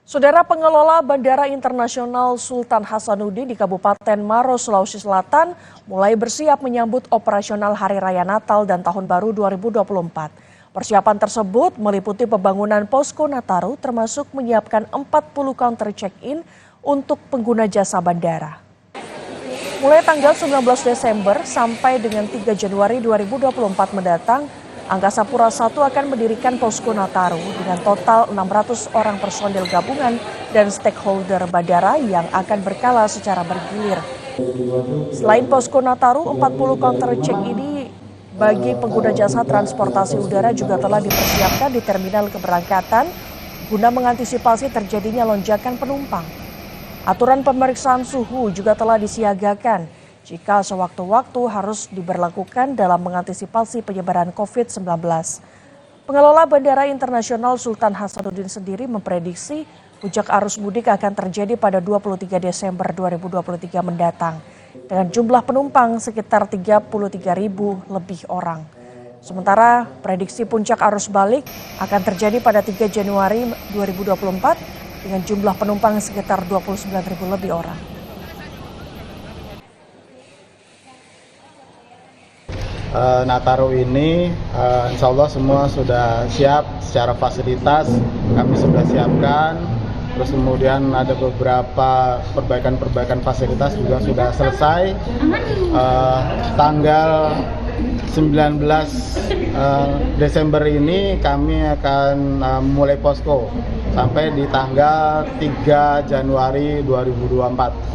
Saudara pengelola Bandara Internasional Sultan Hasanuddin di Kabupaten Maros, Sulawesi Selatan mulai bersiap menyambut operasional Hari Raya Natal dan Tahun Baru 2024. Persiapan tersebut meliputi pembangunan posko Nataru termasuk menyiapkan 40 counter check-in untuk pengguna jasa bandara. Mulai tanggal 19 Desember sampai dengan 3 Januari 2024 mendatang, Angkasa Pura I akan mendirikan posko Nataru dengan total 600 orang personil gabungan dan stakeholder bandara yang akan berkala secara bergilir. Selain posko Nataru, 40 counter check ini bagi pengguna jasa transportasi udara juga telah dipersiapkan di terminal keberangkatan guna mengantisipasi terjadinya lonjakan penumpang. Aturan pemeriksaan suhu juga telah disiagakan jika sewaktu-waktu harus diberlakukan dalam mengantisipasi penyebaran COVID-19. Pengelola Bandara Internasional Sultan Hasanuddin sendiri memprediksi puncak arus mudik akan terjadi pada 23 Desember 2023 mendatang dengan jumlah penumpang sekitar 33.000 lebih orang. Sementara prediksi puncak arus balik akan terjadi pada 3 Januari 2024 dengan jumlah penumpang sekitar 29.000 lebih orang. Nataru ini insya Allah semua sudah siap secara fasilitas, kami sudah siapkan. Terus kemudian ada beberapa perbaikan fasilitas juga sudah selesai. Tanggal 19 Desember ini kami akan mulai posko sampai di tanggal 3 Januari 2024.